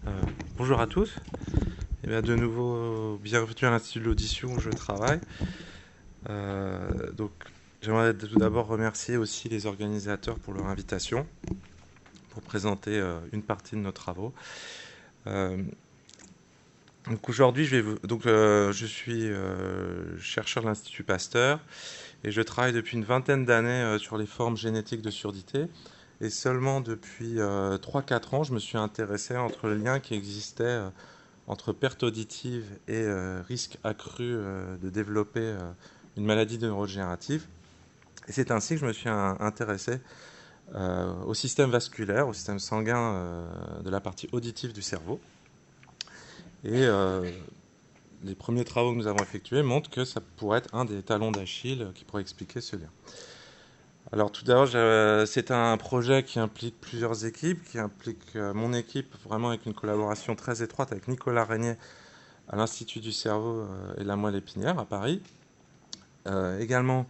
Euh, Bonjour à tous. Et bien, de nouveau, bienvenue à l'Institut de l'Audition où je travaille. Donc, j'aimerais tout d'abord remercier aussi les organisateurs pour leur invitation pour présenter une partie de nos travaux. Euh, donc aujourd'hui, je suis chercheur de l'Institut Pasteur et je travaille depuis une vingtaine d'années sur les formes génétiques de surdité. Et seulement depuis 3-4 ans, je me suis intéressé entre le lien qui existait entre perte auditive et risque accru de développer une maladie neurodégénérative. Et c'est ainsi que je me suis intéressé au système vasculaire, au système sanguin de la partie auditive du cerveau. Et les premiers travaux que nous avons effectués montrent que ça pourrait être un des talons d'Achille qui pourrait expliquer ce lien. Alors tout d'abord, c'est un projet qui implique plusieurs équipes, qui implique mon équipe vraiment avec une collaboration très étroite avec Nicolas Régnier à l'Institut du cerveau et de la moelle épinière à Paris. Également,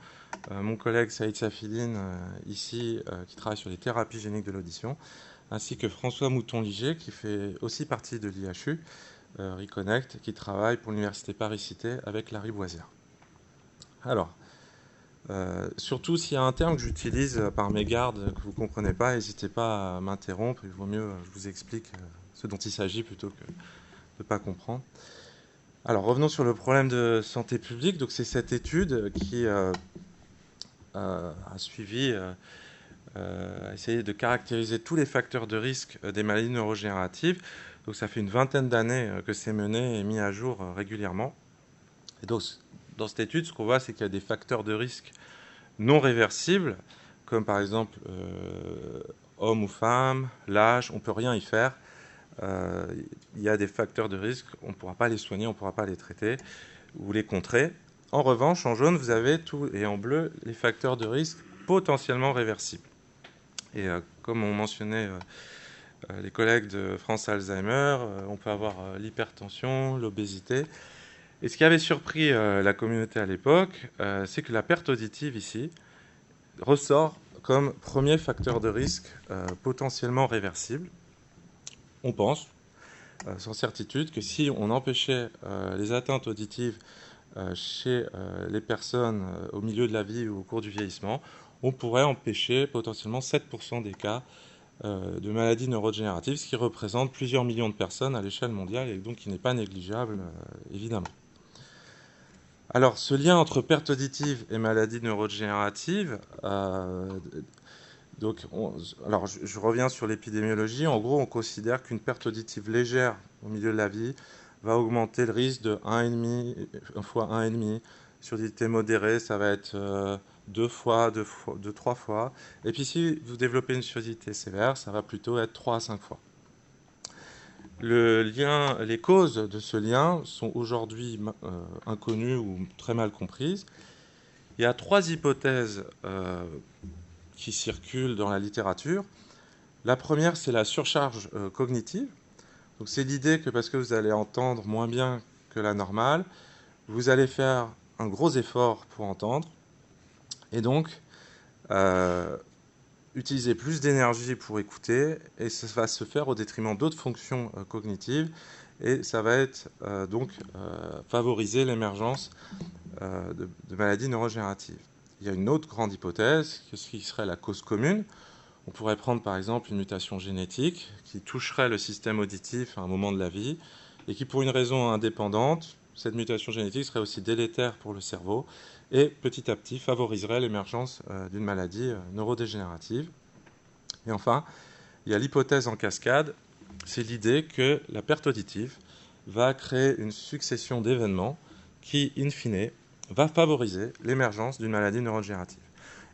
mon collègue Saïd Safidine, ici, qui travaille sur les thérapies géniques de l'audition, ainsi que François Mouton-Liger, qui fait aussi partie de l'IHU, Reconnect, qui travaille pour l'Université Paris-Cité avec Larry Boisière. Alors, surtout s'il y a un terme que j'utilise par mégarde que vous ne comprenez pas, n'hésitez pas à m'interrompre, il vaut mieux que je vous explique ce dont il s'agit plutôt que de ne pas comprendre. Alors revenons sur le problème de santé publique. Donc c'est cette étude qui a suivi, a essayé de caractériser tous les facteurs de risque des maladies neurodégénératives. Donc ça fait une vingtaine d'années que c'est mené et mis à jour régulièrement. Et donc dans cette étude, ce qu'on voit, c'est qu'il y a des facteurs de risque non réversibles, comme par exemple homme ou femme, l'âge, on ne peut rien y faire. Il y a des facteurs de risque, on ne pourra pas les soigner, on ne pourra pas les traiter ou les contrer. En revanche, en jaune, vous avez tout, et en bleu, les facteurs de risque potentiellement réversibles. Et comme on mentionnait les collègues de France Alzheimer, on peut avoir l'hypertension, l'obésité. Et ce qui avait surpris la communauté à l'époque, c'est que la perte auditive ici ressort comme premier facteur de risque potentiellement réversible. On pense, sans certitude, que si on empêchait les atteintes auditives chez les personnes au milieu de la vie ou au cours du vieillissement, on pourrait empêcher potentiellement 7% des cas de maladies neurodégénératives, ce qui représente plusieurs millions de personnes à l'échelle mondiale et donc qui n'est pas négligeable, évidemment. Alors, ce lien entre perte auditive et maladie neurodégénérative, alors je reviens sur l'épidémiologie. En gros, on considère qu'une perte auditive légère au milieu de la vie va augmenter le risque de 1,5 fois 1,5. Surdité modérée, ça va être 2 fois, 3 fois. Et puis si vous développez une surdité sévère, ça va plutôt être 3 à 5 fois. Les causes de ce lien sont aujourd'hui inconnues ou très mal comprises. Il y a 3 hypothèses qui circulent dans la littérature. La première, c'est la surcharge cognitive. Donc, c'est l'idée que parce que vous allez entendre moins bien que la normale, vous allez faire un gros effort pour entendre et donc utiliser plus d'énergie pour écouter, et ça va se faire au détriment d'autres fonctions cognitives, et ça va être favoriser l'émergence de maladies neurodégénératives. Il y a une autre grande hypothèse, qui serait la cause commune. On pourrait prendre par exemple une mutation génétique qui toucherait le système auditif à un moment de la vie et qui, pour une raison indépendante, cette mutation génétique serait aussi délétère pour le cerveau et petit à petit favoriserait l'émergence d'une maladie neurodégénérative. Et enfin, il y a l'hypothèse en cascade, c'est l'idée que la perte auditive va créer une succession d'événements qui, in fine, va favoriser l'émergence d'une maladie neurodégénérative.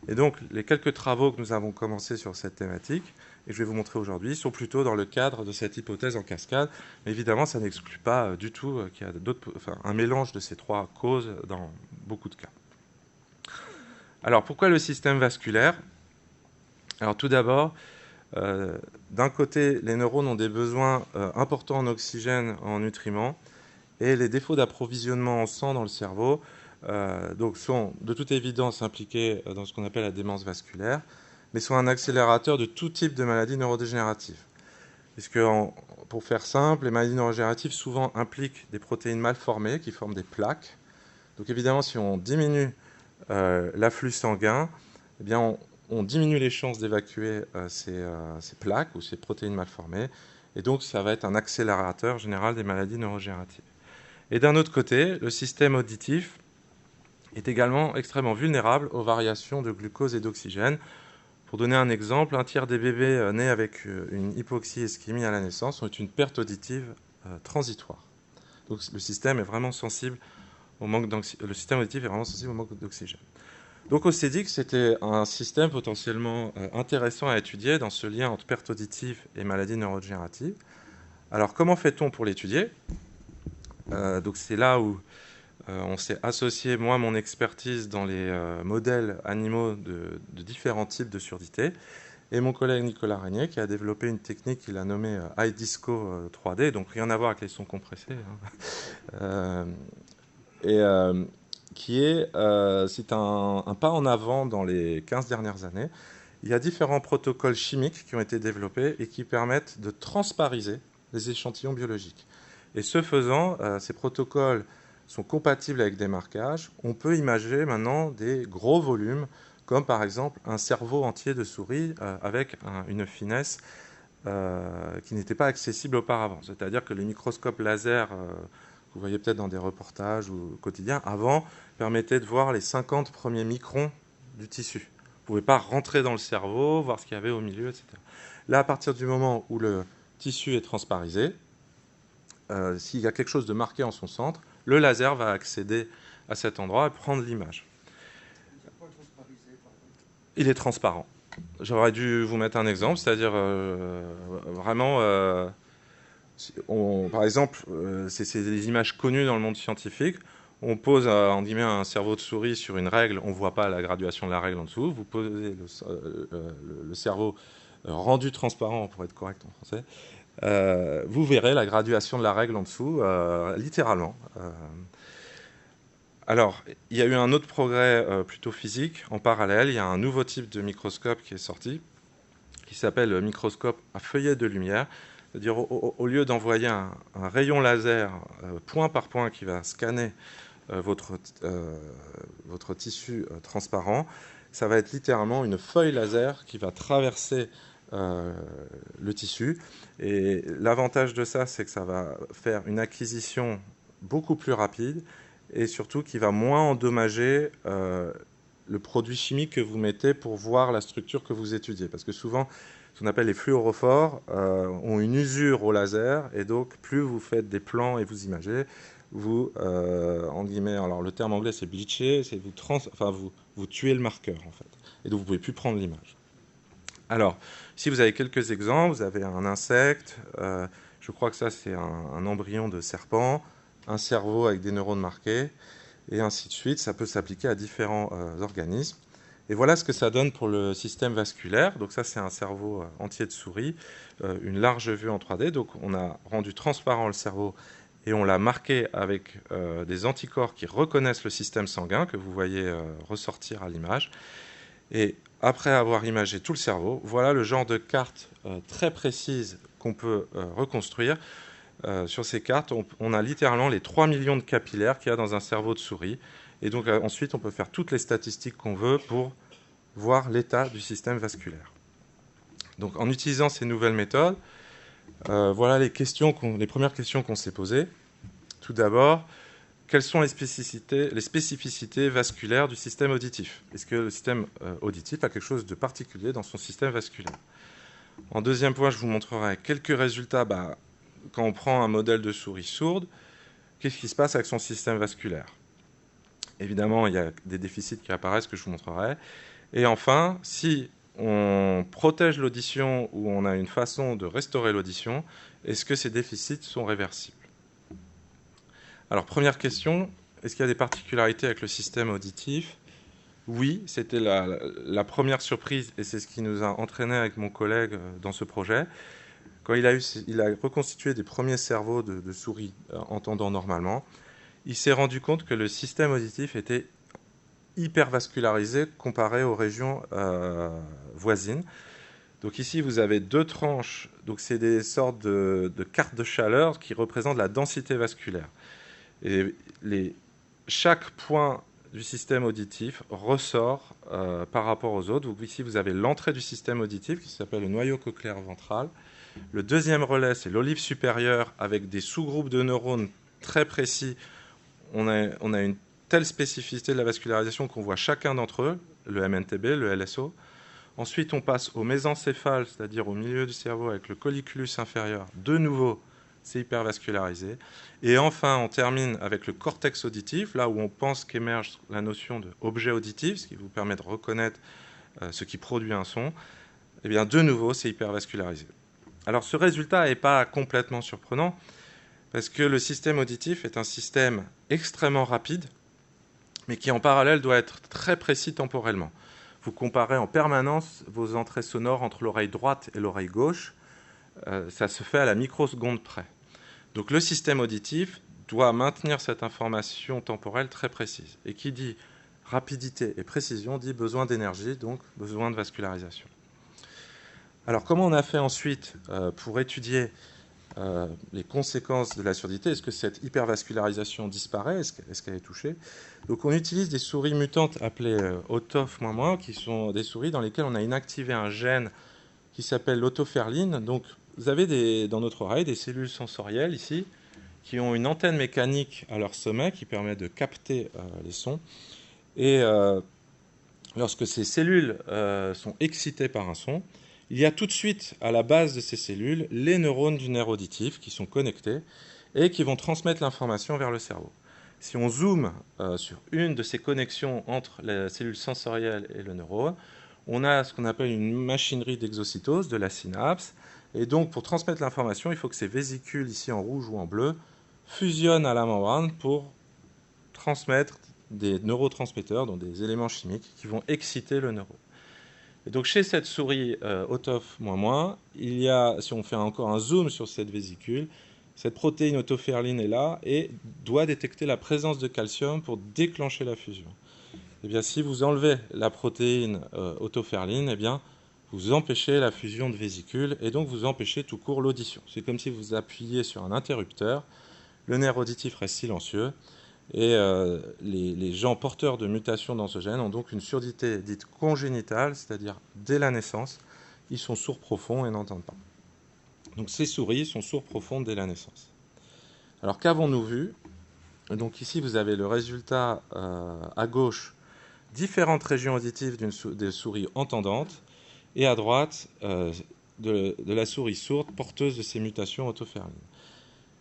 Et donc, les quelques travaux que nous avons commencés sur cette thématique, et que je vais vous montrer aujourd'hui, sont plutôt dans le cadre de cette hypothèse en cascade. Mais évidemment, ça n'exclut pas du tout qu'il y a un mélange de ces 3 causes dans beaucoup de cas. Alors, pourquoi le système vasculaire? Alors, tout d'abord, d'un côté, les neurones ont des besoins importants en oxygène, en nutriments, et les défauts d'approvisionnement en sang dans le cerveau donc sont de toute évidence impliqués dans ce qu'on appelle la démence vasculaire, mais sont un accélérateur de tout type de maladies neurodégénératives. Puisque, pour faire simple, les maladies neurodégénératives souvent impliquent des protéines mal formées qui forment des plaques. Donc évidemment, si on diminue l'afflux sanguin, eh bien, on diminue les chances d'évacuer ces plaques ou ces protéines mal formées. Et donc, ça va être un accélérateur général des maladies neurodégénératives. Et d'un autre côté, le système auditif est également extrêmement vulnérable aux variations de glucose et d'oxygène. Pour donner un exemple, un tiers des bébés nés avec une hypoxie-ischémie à la naissance ont une perte auditive transitoire. Donc le système est vraiment sensible au manque le système auditif est vraiment sensible au manque d'oxygène. Donc on s'est dit que c'était un système potentiellement intéressant à étudier dans ce lien entre perte auditive et maladie neurodégénérative. Alors comment fait-on pour l'étudier? Donc c'est là où on s'est associé, moi, mon expertise dans les modèles animaux de différents types de surdité, et mon collègue Nicolas Régnier, qui a développé une technique qu'il a nommée iDisco 3D, donc rien à voir avec les sons compressés, hein. C'est un pas en avant dans les 15 dernières années. Il y a différents protocoles chimiques qui ont été développés et qui permettent de transpariser les échantillons biologiques. Et ce faisant, ces protocoles sont compatibles avec des marquages. On peut imaginer maintenant des gros volumes, comme par exemple un cerveau entier de souris avec une finesse qui n'était pas accessible auparavant. C'est-à-dire que les microscopes laser, vous voyez peut-être dans des reportages ou quotidiens, avant, permettaient de voir les 50 premiers microns du tissu. Vous ne pouvez pas rentrer dans le cerveau, voir ce qu'il y avait au milieu, etc. Là, à partir du moment où le tissu est transparisé, s'il y a quelque chose de marqué en son centre, le laser va accéder à cet endroit et prendre l'image. Il est transparent. J'aurais dû vous mettre un exemple, c'est-à-dire vraiment, par exemple, c'est des images connues dans le monde scientifique. On pose en guillemets un cerveau de souris sur une règle, on ne voit pas la graduation de la règle en dessous. Vous posez le cerveau rendu transparent, pour être correct en français, vous verrez la graduation de la règle en dessous, littéralement. Alors, il y a eu un autre progrès plutôt physique. En parallèle, il y a un nouveau type de microscope qui est sorti, qui s'appelle le microscope à feuillet de lumière. C'est-à-dire, au lieu d'envoyer un rayon laser point par point qui va scanner votre tissu transparent, ça va être littéralement une feuille laser qui va traverser le tissu. Et l'avantage de ça, c'est que ça va faire une acquisition beaucoup plus rapide et surtout qui va moins endommager le produit chimique que vous mettez pour voir la structure que vous étudiez. Parce que souvent, ce qu'on appelle les fluorophores ont une usure au laser, et donc plus vous faites des plans et vous imagez, vous, en guillemets, alors le terme anglais c'est bleacher, c'est vous tuez le marqueur en fait, et donc vous ne pouvez plus prendre l'image. Alors, ici vous avez quelques exemples, vous avez un insecte, je crois que ça c'est un embryon de serpent, un cerveau avec des neurones marqués, et ainsi de suite. Ça peut s'appliquer à différents organismes. Et voilà ce que ça donne pour le système vasculaire. Donc ça, c'est un cerveau entier de souris, une large vue en 3D. Donc on a rendu transparent le cerveau et on l'a marqué avec des anticorps qui reconnaissent le système sanguin que vous voyez ressortir à l'image. Et après avoir imagé tout le cerveau, voilà le genre de carte très précise qu'on peut reconstruire. Sur ces cartes, on a littéralement les 3 millions de capillaires qu'il y a dans un cerveau de souris. Et donc ensuite, on peut faire toutes les statistiques qu'on veut pour voir l'état du système vasculaire. Donc en utilisant ces nouvelles méthodes, voilà les premières questions qu'on s'est posées. Tout d'abord, quelles sont les spécificités vasculaires du système auditif? Est-ce que le système auditif a quelque chose de particulier dans son système vasculaire? En deuxième point, je vous montrerai quelques résultats. Quand on prend un modèle de souris sourde, qu'est-ce qui se passe avec son système vasculaire? Évidemment, il y a des déficits qui apparaissent que je vous montrerai. Et enfin, si on protège l'audition ou on a une façon de restaurer l'audition, est-ce que ces déficits sont réversibles? Alors, première question, est-ce qu'il y a des particularités avec le système auditif? Oui, c'était la première surprise et c'est ce qui nous a entraînés avec mon collègue dans ce projet. Quand il a reconstitué des premiers cerveaux de souris entendant normalement, il s'est rendu compte que le système auditif était hyper vascularisé comparé aux régions voisines. Donc ici, vous avez deux tranches. Donc c'est des sortes de cartes de chaleur qui représentent la densité vasculaire. Et chaque point du système auditif ressort par rapport aux autres. Donc ici, vous avez l'entrée du système auditif qui s'appelle le noyau cochléaire ventral. Le deuxième relais, c'est l'olive supérieure avec des sous-groupes de neurones très précis. On a une telle spécificité de la vascularisation qu'on voit chacun d'entre eux, le MNTB, le LSO. Ensuite, on passe au mésencéphale, c'est-à-dire au milieu du cerveau avec le colliculus inférieur. De nouveau, c'est hypervascularisé. Et enfin, on termine avec le cortex auditif, là où on pense qu'émerge la notion d'objet auditif, ce qui vous permet de reconnaître ce qui produit un son. Eh bien, de nouveau, c'est hypervascularisé. Alors, ce résultat n'est pas complètement surprenant, parce que le système auditif est un système extrêmement rapide, mais qui en parallèle doit être très précis temporellement. Vous comparez en permanence vos entrées sonores entre l'oreille droite et l'oreille gauche. Ça se fait à la microseconde près. Donc le système auditif doit maintenir cette information temporelle très précise. Et qui dit rapidité et précision dit besoin d'énergie, donc besoin de vascularisation. Alors comment on a fait ensuite pour étudier les conséquences de la surdité? Est-ce que cette hypervascularisation disparaît? Est-ce qu'elle est touchée? Donc on utilise des souris mutantes appelées OTOF-, qui sont des souris dans lesquelles on a inactivé un gène qui s'appelle l'autoferline. Donc vous avez dans notre oreille des cellules sensorielles ici qui ont une antenne mécanique à leur sommet qui permet de capter les sons. Et lorsque ces cellules sont excitées par un son, il y a tout de suite à la base de ces cellules les neurones du nerf auditif qui sont connectés et qui vont transmettre l'information vers le cerveau. Si on zoome sur une de ces connexions entre la cellule sensorielle et le neurone, on a ce qu'on appelle une machinerie d'exocytose de la synapse. Et donc, pour transmettre l'information, il faut que ces vésicules, ici en rouge ou en bleu, fusionnent à la membrane pour transmettre des neurotransmetteurs, donc des éléments chimiques, qui vont exciter le neurone. Et donc chez cette souris OTOF-, il y a, si on fait encore un zoom sur cette vésicule, cette protéine autoferline est là et doit détecter la présence de calcium pour déclencher la fusion. Eh bien, si vous enlevez la protéine autoferline, eh bien, vous empêchez la fusion de vésicules et donc vous empêchez tout court l'audition. C'est comme si vous appuyiez sur un interrupteur, le nerf auditif reste silencieux. Et les gens porteurs de mutations dans ce gène ont donc une surdité dite congénitale, c'est-à-dire dès la naissance, ils sont sourds profonds et n'entendent pas. Donc ces souris sont sourds profonds dès la naissance. Alors qu'avons-nous vu? Donc ici vous avez le résultat à gauche, différentes régions auditives des souris entendantes, et à droite de la souris sourde porteuse de ces mutations autoferlines.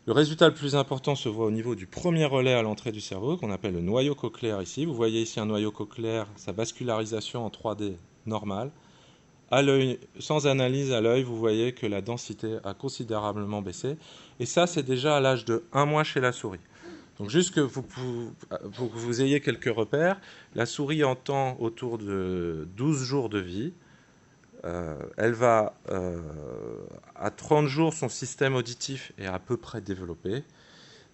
Le résultat le plus important se voit au niveau du premier relais à l'entrée du cerveau, qu'on appelle le noyau cochléaire ici. Vous voyez ici un noyau cochléaire, sa vascularisation en 3D normale. À l'œil, sans analyse à l'œil, vous voyez que la densité a considérablement baissé. Et ça, c'est déjà à l'âge de 1 mois chez la souris. Donc juste pour que vous ayez quelques repères, la souris entend autour de 12 jours de vie. Elle va, à 30 jours, son système auditif est à peu près développé,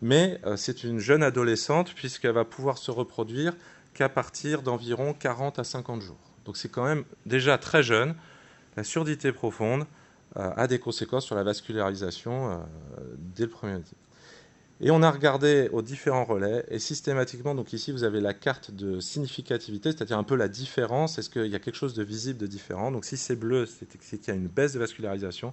mais c'est une jeune adolescente puisqu'elle va pouvoir se reproduire qu'à partir d'environ 40 à 50 jours. Donc c'est quand même déjà très jeune. La surdité profonde a des conséquences sur la vascularisation dès le premier auditif. Et on a regardé aux différents relais, et systématiquement, donc ici vous avez la carte de significativité, c'est-à-dire un peu la différence, est-ce qu'il y a quelque chose de visible de différent? Donc si c'est bleu, c'est qu'il y a une baisse de vascularisation.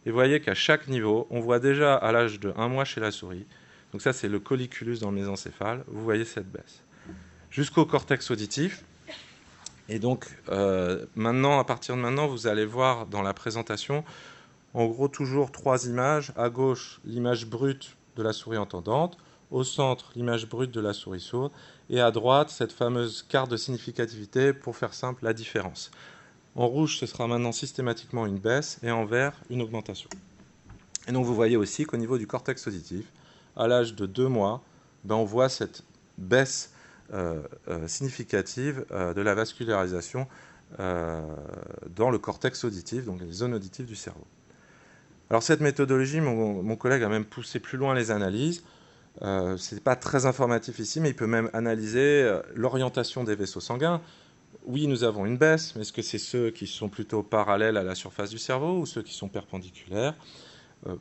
Et vous voyez qu'à chaque niveau, on voit déjà à l'âge de 1 mois chez la souris, donc ça c'est le colliculus dans le mésencéphale, vous voyez cette baisse. Jusqu'au cortex auditif. Et donc maintenant, à partir de maintenant, vous allez voir dans la présentation, en gros toujours 3 images. À gauche, l'image brute de la souris entendante, au centre, l'image brute de la souris sourde, et à droite, cette fameuse carte de significativité, pour faire simple, la différence. En rouge, ce sera maintenant systématiquement une baisse, et en vert, une augmentation. Et donc vous voyez aussi qu'au niveau du cortex auditif, à l'âge de 2 mois, on voit cette baisse significative de la vascularisation dans le cortex auditif, donc les zones auditives du cerveau. Alors cette méthodologie, mon collègue a même poussé plus loin les analyses. Ce n'est pas très informatif ici, mais il peut même analyser l'orientation des vaisseaux sanguins. oui, nous avons une baisse, mais est-ce que c'est ceux qui sont plutôt parallèles à la surface du cerveau ou ceux qui sont perpendiculaires?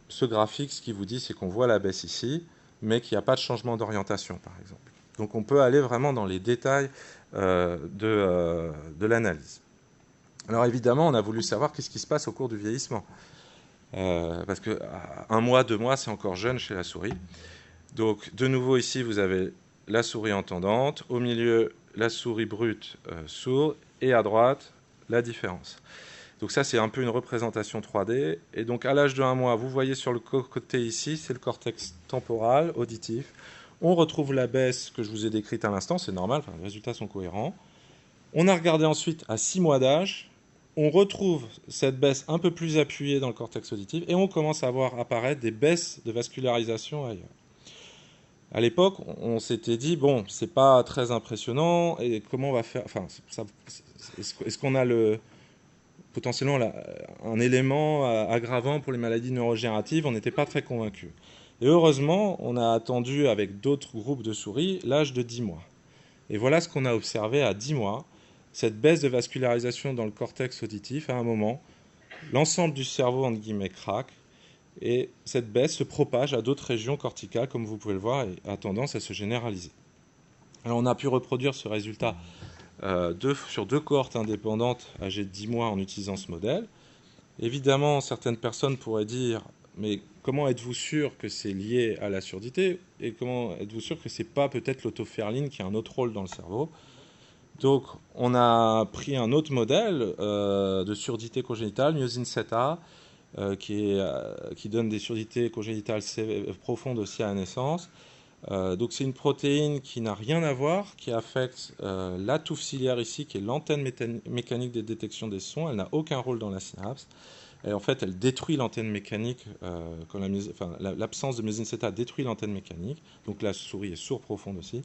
Ce graphique, ce qu'il vous dit, c'est qu'on voit la baisse ici, mais qu'il n'y a pas de changement d'orientation, par exemple. Donc on peut aller vraiment dans les détails de l'analyse. Alors évidemment, on a voulu savoir qu'est-ce qui se passe au cours du vieillissement. Parce que 1 mois, 2 mois, c'est encore jeune chez la souris. Donc de nouveau ici, vous avez la souris entendante, au milieu la souris brute sourde, et à droite, la différence. Donc ça, c'est un peu une représentation 3D. Et donc à l'âge de 1 mois, vous voyez sur le côté ici, c'est le cortex temporal, auditif. On retrouve la baisse que je vous ai décrite à l'instant, c'est normal, enfin, les résultats sont cohérents. On a regardé ensuite à 6 mois d'âge, on retrouve cette baisse un peu plus appuyée dans le cortex auditif, et on commence à voir apparaître des baisses de vascularisation ailleurs. À l'époque, on s'était dit, bon, c'est pas très impressionnant, et comment on va faire, enfin, est-ce qu'on a potentiellement un élément aggravant pour les maladies neurodégénératives? On n'était pas très convaincus. Et heureusement, on a attendu avec d'autres groupes de souris l'âge de 10 mois. Et voilà ce qu'on a observé à 10 mois, cette baisse de vascularisation dans le cortex auditif. À un moment, l'ensemble du cerveau, entre guillemets, craque, et cette baisse se propage à d'autres régions corticales, comme vous pouvez le voir, et a tendance à se généraliser. Alors on a pu reproduire ce résultat sur 2 cohortes indépendantes âgées de 10 mois en utilisant ce modèle. Évidemment, certaines personnes pourraient dire, mais comment êtes-vous sûr que c'est lié à la surdité? Et comment êtes-vous sûr que ce n'est pas peut-être l'autoferline qui a un autre rôle dans le cerveau? Donc, on a pris un autre modèle de surdité congénitale, myosine 7A, qui donne des surdités congénitales profondes aussi à la naissance. Donc c'est une protéine qui n'a rien à voir, qui affecte la touffe ciliaire ici, qui est l'antenne mécanique des détections des sons. Elle n'a aucun rôle dans la synapse. Et en fait, elle détruit l'antenne mécanique. Quand l'absence de myosine 7A détruit l'antenne mécanique. Donc la souris est sourde profonde aussi.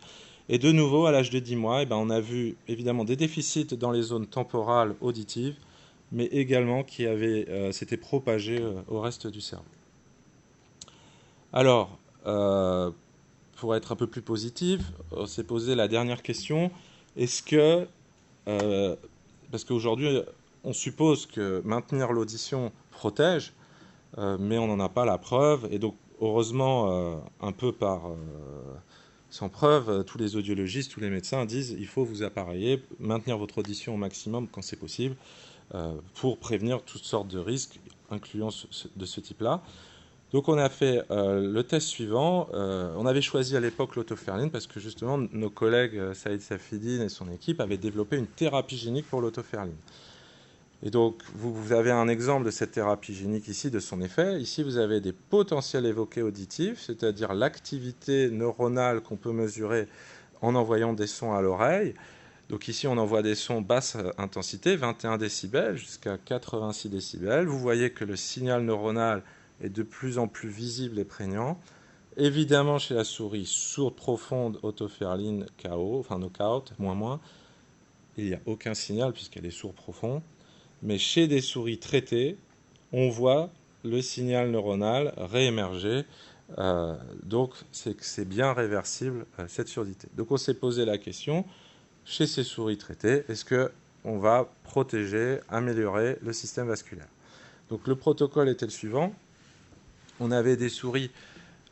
Et de nouveau, à l'âge de 10 mois, on a vu évidemment des déficits dans les zones temporales auditives, mais également qui s'étaient propagés au reste du cerveau. Alors, pour être un peu plus positif, on s'est posé la dernière question. Est-ce que, parce qu'aujourd'hui, on suppose que maintenir l'audition protège, mais on n'en a pas la preuve. Et donc, heureusement, un peu sans preuve, tous les audiologistes, tous les médecins disent il faut vous appareiller, maintenir votre audition au maximum quand c'est possible, pour prévenir toutes sortes de risques, incluant de ce type-là. Donc on a fait le test suivant. On avait choisi à l'époque l'autoferline parce que justement nos collègues Saïd Safidine et son équipe avaient développé une thérapie génique pour l'autoferline. Et donc vous avez un exemple de cette thérapie génique ici, de son effet. Ici vous avez des potentiels évoqués auditifs, c'est-à-dire l'activité neuronale qu'on peut mesurer en envoyant des sons à l'oreille. Donc ici on envoie des sons basse intensité, 21 décibels jusqu'à 86 décibels. Vous voyez que le signal neuronal est de plus en plus visible et prégnant. Évidemment, chez la souris sourde profonde, autoferline, KO, enfin knockout, moins, il n'y a aucun signal puisqu'elle est sourde profonde. Mais chez des souris traitées, on voit le signal neuronal réémerger. Donc, c'est bien réversible, cette surdité. Donc, on s'est posé la question, chez ces souris traitées, est-ce qu'on va protéger, améliorer le système vasculaire? Donc, le protocole était le suivant. On avait des souris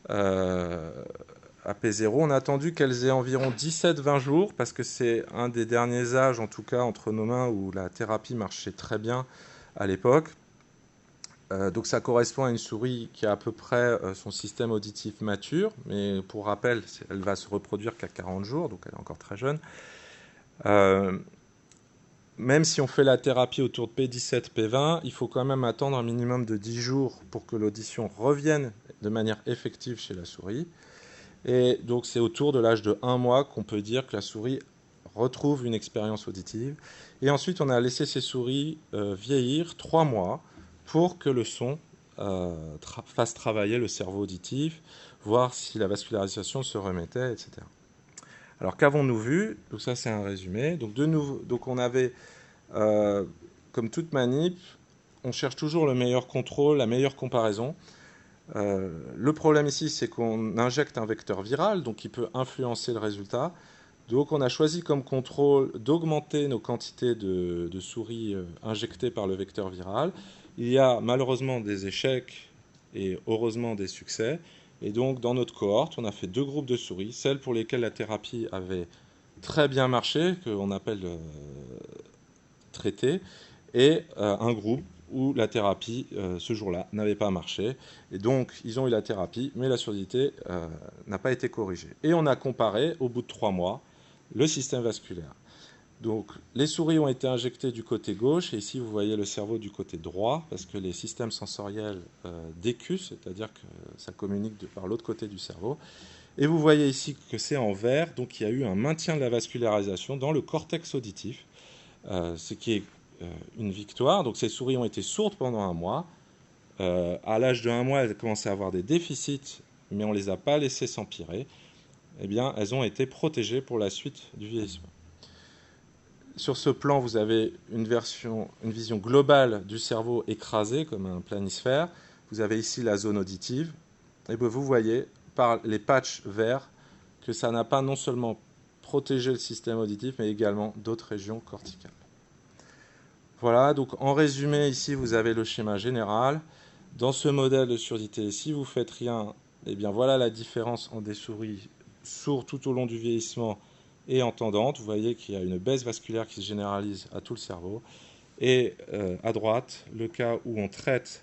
à P0. On a attendu qu'elles aient environ 17-20 jours, parce que c'est un des derniers âges, en tout cas entre nos mains, où la thérapie marchait très bien à l'époque. Donc ça correspond à une souris qui a à peu près son système auditif mature, mais pour rappel, elle va se reproduire qu'à 40 jours, donc elle est encore très jeune. Même si on fait la thérapie autour de P17, P20, il faut quand même attendre un minimum de 10 jours pour que l'audition revienne de manière effective chez la souris. Et donc c'est autour de l'âge de 1 mois qu'on peut dire que la souris retrouve une expérience auditive. Et ensuite, on a laissé ces souris vieillir 3 mois pour que le son fasse travailler le cerveau auditif, voir si la vascularisation se remettait, etc. Alors qu'avons-nous vu? Donc ça c'est un résumé. Donc de nouveau, donc on avait, comme toute manip, on cherche toujours le meilleur contrôle, la meilleure comparaison. Le problème ici, c'est qu'on injecte un vecteur viral, donc qui peut influencer le résultat. Donc on a choisi comme contrôle d'augmenter nos quantités de souris injectées par le vecteur viral. Il y a malheureusement des échecs et heureusement des succès. Et donc dans notre cohorte, on a fait 2 groupes de souris, celles pour lesquelles la thérapie avait très bien marché, qu'on appelle traité, et un groupe où la thérapie, ce jour-là, n'avait pas marché. Et donc, ils ont eu la thérapie, mais la surdité n'a pas été corrigée. Et on a comparé, au bout de 3 mois, le système vasculaire. Donc, les souris ont été injectées du côté gauche, et ici, vous voyez le cerveau du côté droit, parce que les systèmes sensoriels décusent, c'est-à-dire que ça communique par l'autre côté du cerveau. Et vous voyez ici que c'est en vert, donc il y a eu un maintien de la vascularisation dans le cortex auditif, ce qui est une victoire. Donc ces souris ont été sourdes pendant 1 mois. À l'âge de 1 mois, elles commençaient à avoir des déficits, mais on ne les a pas laissées s'empirer. Eh bien, elles ont été protégées pour la suite du vieillissement. Sur ce plan, vous avez une vision globale du cerveau écrasé comme un planisphère. Vous avez ici la zone auditive. Et bien, vous voyez par les patchs verts que ça n'a pas non seulement protégé le système auditif, mais également d'autres régions corticales. Voilà, donc en résumé, ici, vous avez le schéma général. Dans ce modèle de surdité, si vous ne faites rien, eh bien voilà la différence entre des souris sourdes tout au long du vieillissement et entendantes. Vous voyez qu'il y a une baisse vasculaire qui se généralise à tout le cerveau. Et à droite, le cas où on traite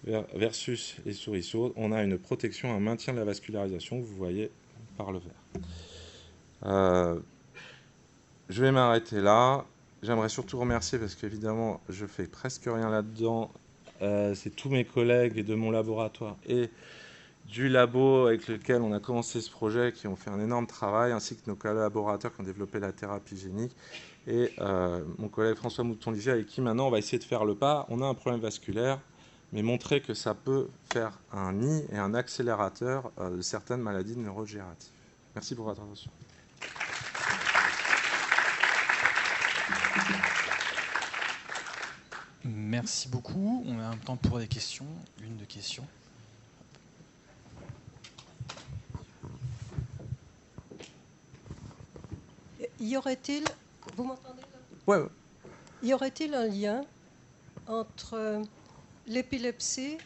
versus les souris sourdes, on a une protection, un maintien de la vascularisation, vous voyez par le vert. Je vais m'arrêter là. J'aimerais surtout remercier, parce qu'évidemment, je fais presque rien là-dedans. C'est tous mes collègues de mon laboratoire et du labo avec lequel on a commencé ce projet qui ont fait un énorme travail, ainsi que nos collaborateurs qui ont développé la thérapie génique. Et mon collègue François Mouton-Ligier, avec qui maintenant on va essayer de faire le pas. On a un problème vasculaire, mais montrer que ça peut faire un nid et un accélérateur de certaines maladies neurodégénératives. Merci pour votre attention. Merci beaucoup. On a un temps pour des questions. Une de questions. Y aurait-il, vous m'entendez là ? Ouais. Y aurait-il un lien entre l'épilepsie,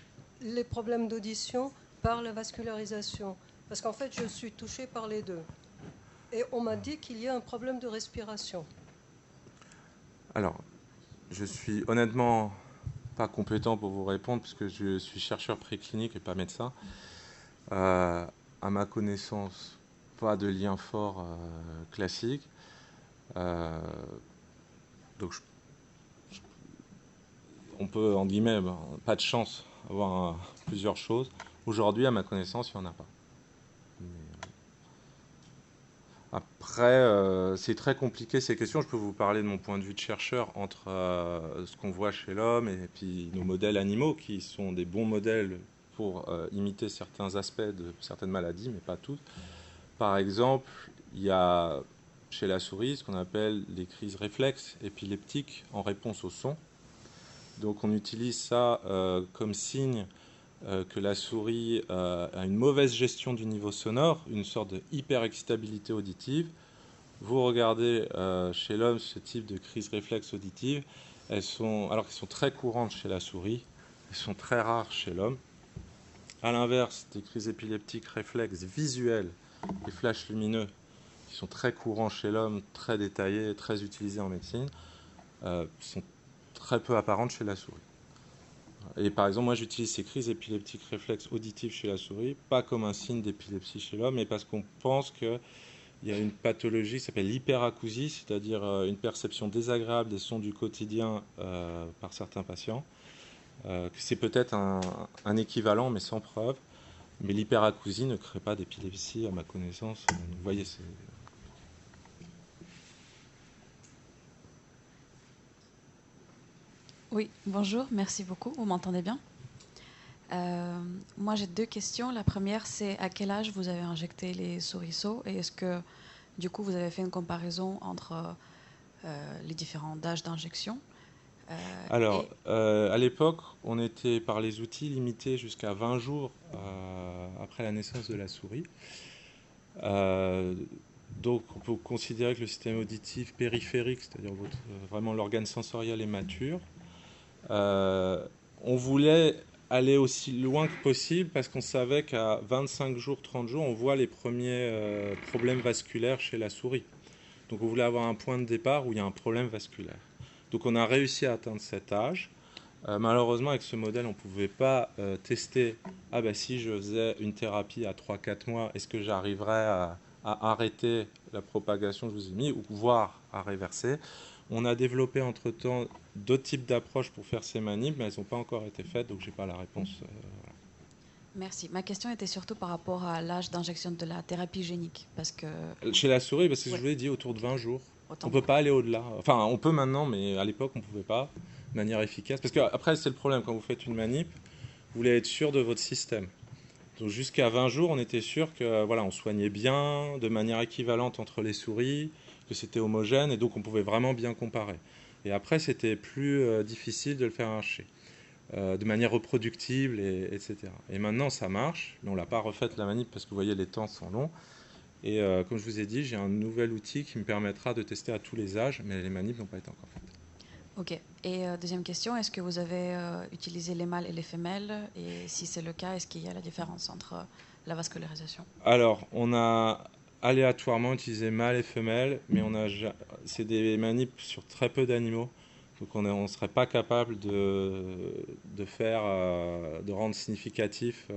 les problèmes d'audition par la vascularisation ? Parce qu'en fait, je suis touchée par les deux. Et on m'a dit qu'il y a un problème de respiration. Alors, je suis honnêtement pas compétent pour vous répondre, puisque je suis chercheur préclinique et pas médecin. À ma connaissance, pas de lien fort classique. Donc, on peut, en guillemets, pas de chance, avoir plusieurs choses. Aujourd'hui, à ma connaissance, il n'y en a pas. Après, c'est très compliqué ces questions. Je peux vous parler de mon point de vue de chercheur entre ce qu'on voit chez l'homme et puis nos modèles animaux, qui sont des bons modèles pour imiter certains aspects de certaines maladies, mais pas toutes. Par exemple, il y a chez la souris ce qu'on appelle les crises réflexes épileptiques en réponse au son. Donc on utilise ça comme signe que la souris a une mauvaise gestion du niveau sonore, une sorte de hyperexcitabilité auditive. Vous regardez chez l'homme ce type de crise réflexe auditive, alors qu'elles sont très courantes chez la souris, elles sont très rares chez l'homme. A l'inverse, des crises épileptiques réflexes visuelles, les flashs lumineux, qui sont très courants chez l'homme, très détaillés, très utilisés en médecine, sont très peu apparentes chez la souris. Et par exemple, moi j'utilise ces crises épileptiques réflexes auditives chez la souris, pas comme un signe d'épilepsie chez l'homme, mais parce qu'on pense qu'il y a une pathologie qui s'appelle l'hyperacousie, c'est-à-dire une perception désagréable des sons du quotidien par certains patients. C'est peut-être un équivalent, mais sans preuve. Mais l'hyperacousie ne crée pas d'épilepsie, à ma connaissance. Vous voyez, c'est... Oui, bonjour, merci beaucoup. Vous m'entendez bien ? Moi, j'ai 2 questions. La première, c'est à quel âge vous avez injecté les souriceaux et est-ce que, du coup, vous avez fait une comparaison entre les différents âges d'injection ? Alors, à l'époque, on était par les outils limité jusqu'à 20 jours après la naissance de la souris. Donc on peut considérer que le système auditif périphérique, c'est-à-dire vraiment l'organe sensoriel est mature. On voulait aller aussi loin que possible parce qu'on savait qu'à 25 jours, 30 jours, on voit les premiers problèmes vasculaires chez la souris. Donc on voulait avoir un point de départ où il y a un problème vasculaire. Donc on a réussi à atteindre cet âge. Malheureusement, avec ce modèle, on ne pouvait pas tester si je faisais une thérapie à 3-4 mois, est-ce que j'arriverais à arrêter la propagation que je vous ai mis, ou voire à réverser. On a développé entre-temps d'autres types d'approches pour faire ces manips, mais elles n'ont pas encore été faites, donc je n'ai pas la réponse. Voilà. Merci. Ma question était surtout par rapport à l'âge d'injection de la thérapie génique. Parce que... Chez la souris, parce que je vous l'ai dit, autour de 20 jours. Autant On ne peut pas aller au-delà. Enfin, on peut maintenant, mais à l'époque, on ne pouvait pas de manière efficace. Parce qu'après, c'est le problème. Quand vous faites une manip, vous voulez être sûr de votre système. Donc jusqu'à 20 jours, on était sûr que voilà, on soignait bien, de manière équivalente entre les souris, que c'était homogène, et donc on pouvait vraiment bien comparer. Et après, c'était plus difficile de le faire arracher. De manière reproductible, etc. Et maintenant, ça marche, mais on ne l'a pas refaite la manip parce que vous voyez, les temps sont longs. Et comme je vous ai dit, j'ai un nouvel outil qui me permettra de tester à tous les âges, mais les manips n'ont pas été encore faites. Ok. Et deuxième question, est-ce que vous avez utilisé les mâles et les femelles? Et si c'est le cas, est-ce qu'il y a la différence entre la vascularisation? Alors, on a aléatoirement utilisé mâles et femelles, mais c'est des manips sur très peu d'animaux. Donc on ne serait pas capable de rendre significatif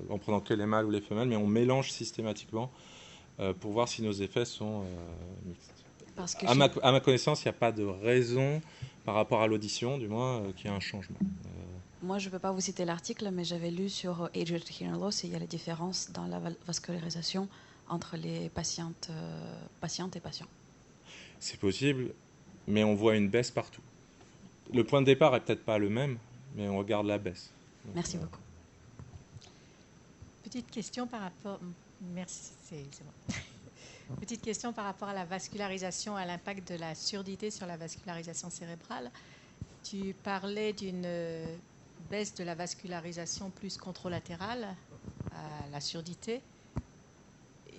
en prenant que les mâles ou les femelles, mais on mélange systématiquement pour voir si nos effets sont mixtes. Parce que à ma connaissance, il n'y a pas de raison, par rapport à l'audition du moins, qu'il y ait un changement. Moi, je ne peux pas vous citer l'article, mais j'avais lu sur Age-related hearing loss et il y a la différence dans la vascularisation entre les patientes et patients. C'est possible, mais on voit une baisse partout. Le point de départ est peut-être pas le même, mais on regarde la baisse. Donc, merci beaucoup. Petite question par rapport... Merci, c'est bon. Petite question par rapport à la vascularisation, à l'impact de la surdité sur la vascularisation cérébrale. Tu parlais d'une baisse de la vascularisation plus contralatérale à la surdité.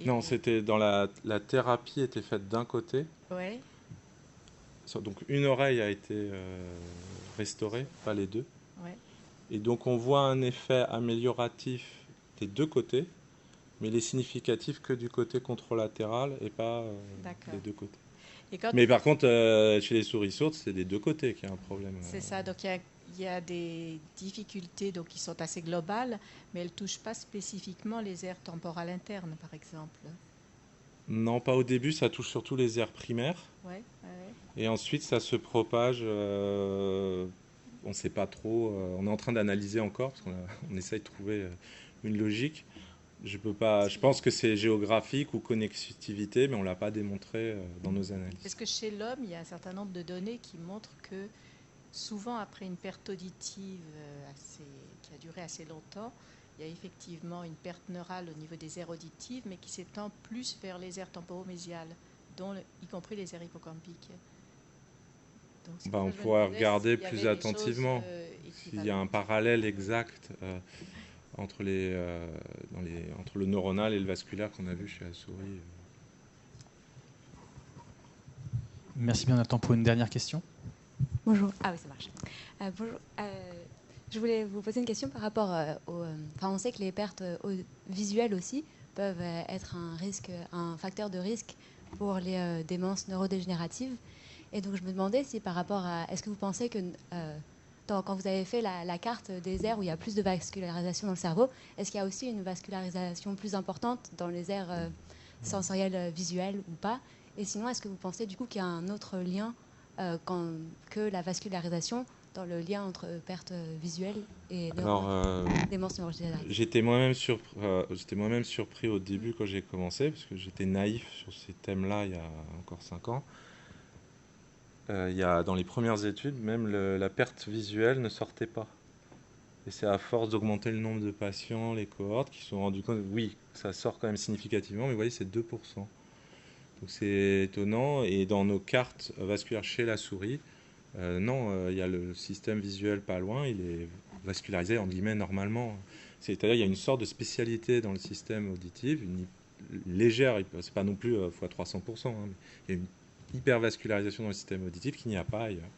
Non, c'était dans la thérapie était faite d'un côté. Ouais. Donc une oreille a été restaurée, pas les deux. Ouais. Et donc on voit un effet amélioratif des deux côtés, mais il est significatif que du côté contralatéral et pas des deux côtés. Mais par contre, chez les souris sourdes, c'est des deux côtés qu'il y a un problème. C'est ça, donc il y a des difficultés donc, qui sont assez globales, mais elles ne touchent pas spécifiquement les aires temporales internes, par exemple. Non, pas au début, ça touche surtout les aires primaires. Ouais. Et ensuite, ça se propage, on ne sait pas trop, on est en train d'analyser encore, parce qu'on essaye de trouver une logique. Je pense que c'est géographique ou connectivité, mais on ne l'a pas démontré dans nos analyses. Parce que chez l'homme, il y a un certain nombre de données qui montrent que souvent après une perte auditive qui a duré assez longtemps, il y a effectivement une perte neurale au niveau des aires auditives, mais qui s'étend plus vers les aires temporomésiales, y compris les aires hippocampiques. Donc, on pourra regarder plus attentivement s'il y a un parallèle exact entre le neuronal et le vasculaire qu'on a vu chez la souris. Merci bien, on a le temps pour une dernière question. Bonjour. Ah oui, ça marche. Bonjour. Je voulais vous poser une question par rapport on sait que les pertes visuelles aussi peuvent être un facteur de risque pour les démences neurodégénératives. Et donc je me demandais si par rapport à... Est-ce que vous pensez que quand vous avez fait la carte des aires où il y a plus de vascularisation dans le cerveau, est-ce qu'il y a aussi une vascularisation plus importante dans les aires sensorielles visuelles ou pas? Et sinon, est-ce que vous pensez du coup qu'il y a un autre lien que la vascularisation dans le lien entre perte visuelle et démence neurodégénérative? J'étais moi-même surpris au début quand j'ai commencé, parce que j'étais naïf sur ces thèmes-là il y a encore 5 ans. Dans les premières études, même la perte visuelle ne sortait pas. Et c'est à force d'augmenter le nombre de patients, les cohortes, qui se sont rendus compte, oui, ça sort quand même significativement, mais vous voyez, c'est 2%. Donc c'est étonnant. Et dans nos cartes vasculaires chez la souris, il y a le système visuel pas loin, il est vascularisé, en guillemets, normalement. C'est-à-dire qu'il y a une sorte de spécialité dans le système auditif, légère, c'est pas non plus x 300%, hein, mais il y a une hypervascularisation dans le système auditif qu'il n'y a pas ailleurs.